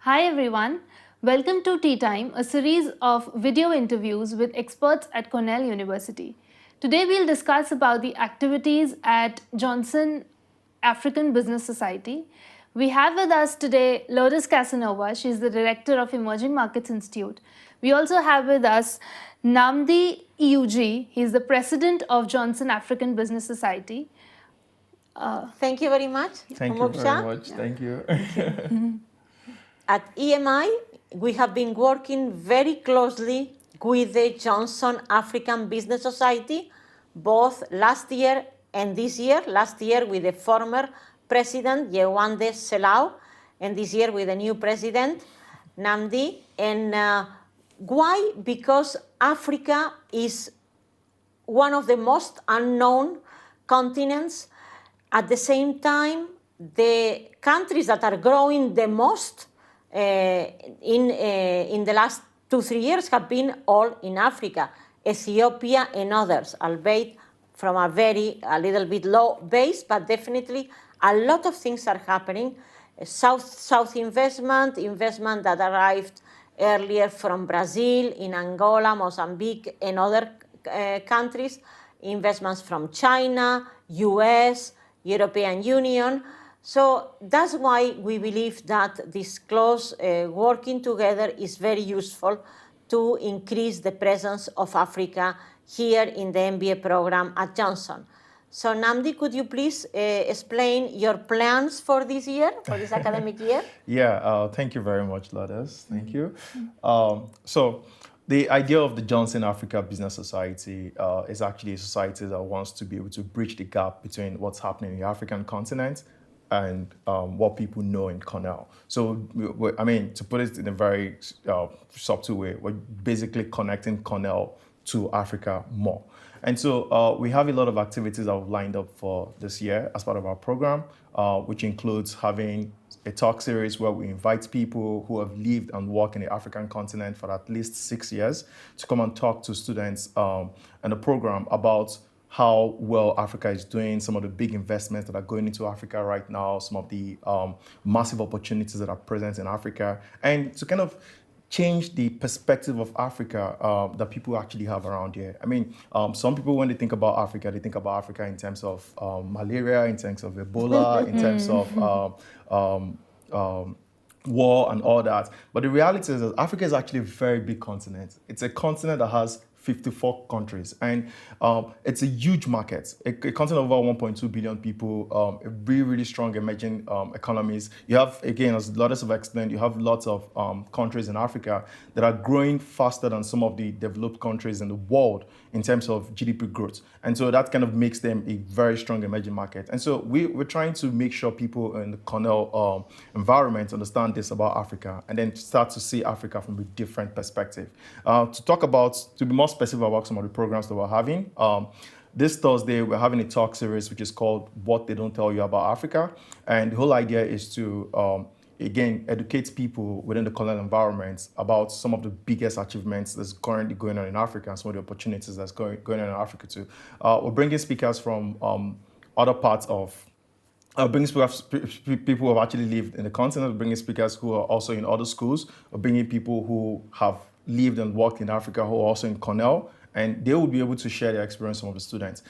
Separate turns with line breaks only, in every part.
Hi everyone, welcome to Tea Time, a series of video interviews with experts at Cornell University. Today we'll discuss about the activities at Johnson African Business Society. We have with us today Lourdes Casanova, she's the Director of Emerging Markets Institute. We also have with us Nnamdi Iwuji, he's the President of Johnson African Business Society.
Thank you very much.
Thank you very much. Thank you.
At EMI, we have been working very closely with the Johnson African Business Society, both last year and this year. Last year with the former president, Yewande Selau, and this year with the new president, Nnamdi. And why? Because Africa is one of the most unknown continents. At the same time, the countries that are growing the most in the last 2-3 years have been all in Africa, Ethiopia and others, albeit from a little bit low base, but definitely a lot of things are happening. South investment that arrived earlier from Brazil, in Angola, Mozambique, and other countries, investments from China, US, European Union. So that's why we believe that this close working together is very useful to increase the presence of Africa here in the MBA program at Johnson. So Nnamdi, could you please explain your plans for this year, for this academic year?
Yeah, thank you very much, Lourdes. Thank you. So the idea of the Johnson Africa Business Society is actually a society that wants to be able to bridge the gap between what's happening in the African continent and what people know in Cornell. So, I mean, to put it in a very subtle way, we're basically connecting Cornell to Africa more. And so we have a lot of activities that we've lined up for this year as part of our program, which includes having a talk series where we invite people who have lived and worked in the African continent for at least 6 years to come and talk to students in the program about how well Africa is doing, some of the big investments that are going into Africa right now, some of the massive opportunities that are present in Africa, and to kind of change the perspective of Africa that people actually have around here. I mean, some people, when they think about Africa, they think about Africa in terms of malaria, in terms of Ebola, in terms of war and all that. But the reality is that Africa is actually a very big continent. It's a continent that has 54 countries, and it's a huge market. A continent of over 1.2 billion people, a really, really strong emerging economies. You have, again, as Lourdes have explained, you have lots of countries in Africa that are growing faster than some of the developed countries in the world in terms of GDP growth. And so that kind of makes them a very strong emerging market. And so we're trying to make sure people in the Cornell environment understand this about Africa and then start to see Africa from a different perspective. To be more specific about some of the programs that we're having, this Thursday, we're having a talk series which is called What They Don't Tell You About Africa. And the whole idea is to, again, educate people within the Cornell environment about some of the biggest achievements that's currently going on in Africa and some of the opportunities that's going on in Africa too. We're bringing speakers from other parts of bringing people who have actually lived in the continent, bringing speakers who are also in other schools, or bringing people who have lived and worked in Africa who are also in Cornell, and they will be able to share their experience with some of the students.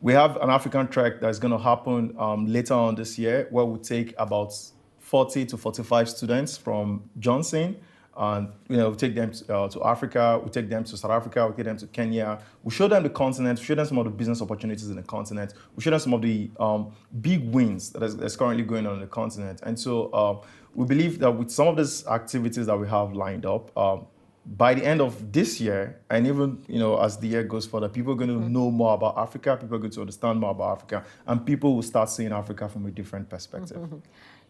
We have an African trek that's going to happen later on this year, where we take about 40 to 45 students from Johnson, and we take them to Africa, we take them to South Africa, we take them to Kenya. We show them the continent, we show them some of the business opportunities in the continent, we show them some of the big wins that's currently going on in the continent. And so we believe that with some of these activities that we have lined up, by the end of this year, and even as the year goes further, people are going to know more about Africa, people are going to understand more about Africa, and people will start seeing Africa from a different perspective.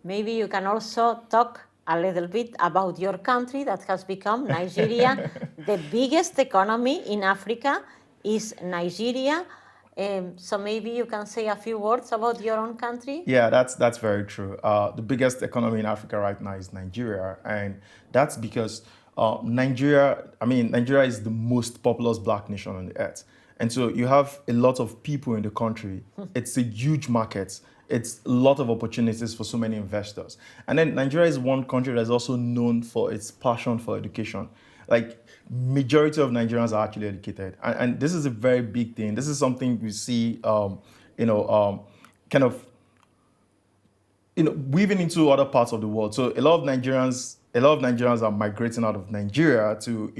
Maybe you can also talk a little bit about your country that has become Nigeria. The biggest economy in Africa is Nigeria. So maybe you can say a few words about your own country.
Yeah, that's very true. The biggest economy in Africa right now is Nigeria, and that's because Nigeria is the most populous black nation on the earth. And so you have a lot of people in the country. It's a huge market. it's a lot of opportunities for so many investors. And then Nigeria is one country that's also known for its passion for education. Like, majority of Nigerians are actually educated, and this is a very big thing. This is something we see, kind of, weaving into other parts of the world. So a lot of Nigerians are migrating out of Nigeria to,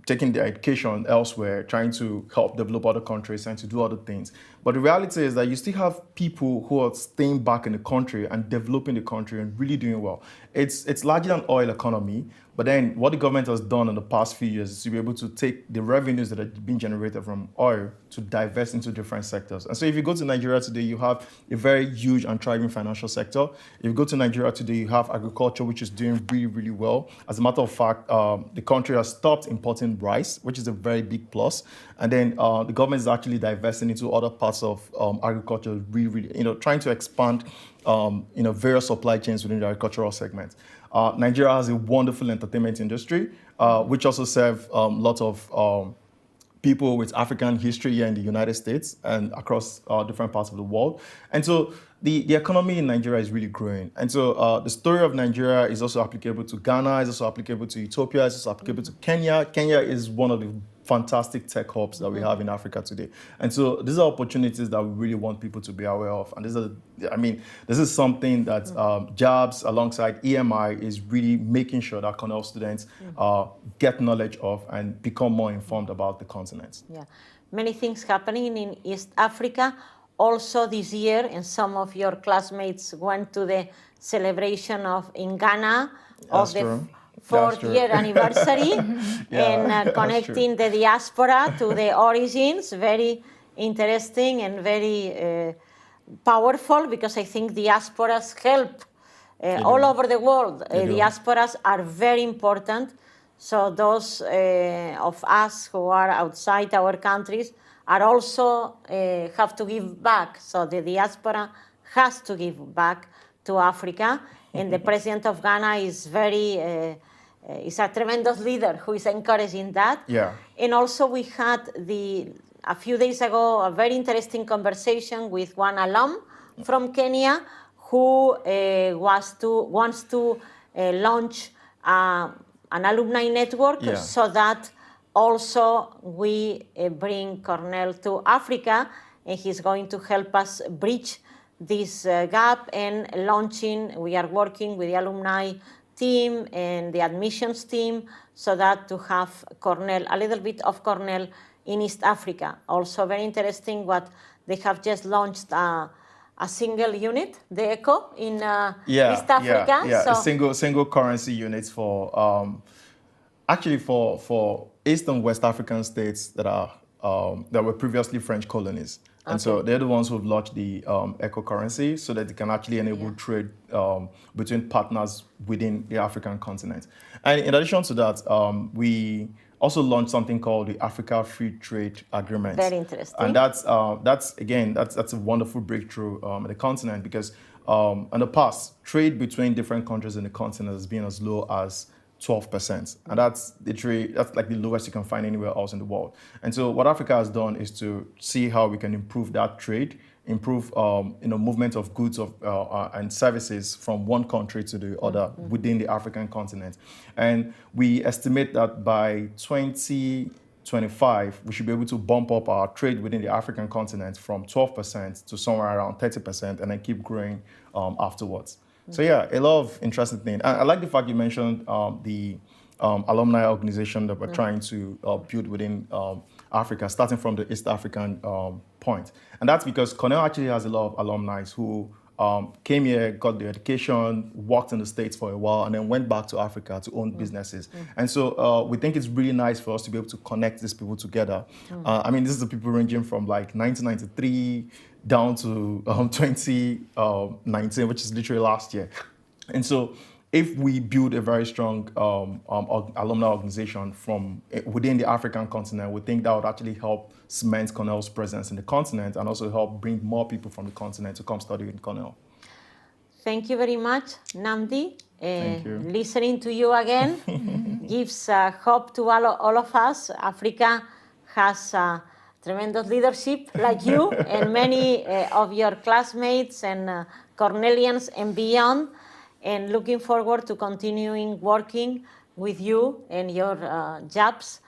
taking their education elsewhere, trying to help develop other countries and to do other things. But the reality is that you still have people who are staying back in the country and developing the country and really doing well. It's largely an oil economy, but then what the government has done in the past few years is to be able to take the revenues that are being generated from oil to divest into different sectors. And so if you go to Nigeria today, you have a very huge and thriving financial sector. If you go to Nigeria today, you have agriculture, which is doing really, really well. As a matter of fact, the country has stopped importing rice, which is a very big plus. And then the government is actually divesting into other parts of agriculture, really, really, trying to expand, various supply chains within the agricultural segment. Nigeria has a wonderful entertainment industry, which also serves lots of people with African history here in the United States and across different parts of the world. And so the economy in Nigeria is really growing. And so the story of Nigeria is also applicable to Ghana, is also applicable to Ethiopia, is also applicable to Kenya. Kenya is one of the fantastic tech hubs that we have in Africa today. And so these are opportunities that we really want people to be aware of. And this is something that JABS alongside EMI is really making sure that Cornell students get knowledge of and become more informed about the continent.
Yeah, many things happening in East Africa. Also this year, and some of your classmates went to the celebration in Ghana of the fourth year anniversary and connecting the diaspora to the origins. Very interesting and very powerful, because I think diasporas help all over the world. Diasporas are very important. So those of us who are outside our countries are also have to give back. So the diaspora has to give back to Africa. And the president of Ghana is is a tremendous leader who is encouraging that.
Yeah.
And also we had a few days ago a very interesting conversation with one alum from Kenya who wants to launch an alumni network so that also we bring Cornell to Africa, and he's going to help us bridge this gap and launching. We are working with the alumni team and the admissions team so that to have Cornell, a little bit of Cornell in East Africa. Also very interesting what they have just launched a single unit, the ECHO, in East Africa.
Yeah, so single currency units for actually for East and West African states that were previously French colonies. And so they're the ones who've launched the ECHO currency so that they can actually enable trade between partners within the African continent. And in addition to that, we also launched something called the Africa Free Trade Agreement.
Very interesting.
And that's a wonderful breakthrough in the continent, because in the past, trade between different countries in the continent has been as low as 12%, and that's like the lowest you can find anywhere else in the world. And so what Africa has done is to see how we can improve that trade, improve movement of goods and services from one country to the other within the African continent. And we estimate that by 2025, we should be able to bump up our trade within the African continent from 12% to somewhere around 30%, and then keep growing afterwards. So yeah, a lot of interesting things. I like the fact you mentioned the alumni organization that we're trying to build within Africa, starting from the East African point. And that's because Cornell actually has a lot of alumni who came here, got their education, worked in the States for a while, and then went back to Africa to own businesses. And so we think it's really nice for us to be able to connect these people together. This is the people ranging from like 1993 down to 2019, which is literally last year. And so if we build a very strong alumni organization from within the African continent, we think that would actually help cement Cornell's presence in the continent and also help bring more people from the continent to come study in Cornell.
Thank you very much, Nnamdi.
Thank you.
Listening to you again gives hope to all of us. Africa has tremendous leadership like you and many of your classmates and Cornellians and beyond, and looking forward to continuing working with you and your JABS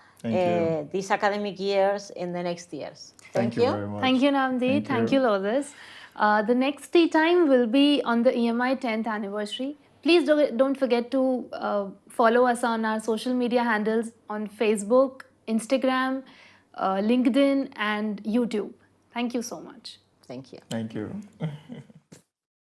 these academic years and the next years.
Thank you very much.
Thank you, Nnamdi. Thank you, Lourdes. The next tea time will be on the EMI 10th anniversary. Please don't forget to follow us on our social media handles on Facebook, Instagram, LinkedIn, and YouTube. Thank you so much.
Thank you.
Thank you.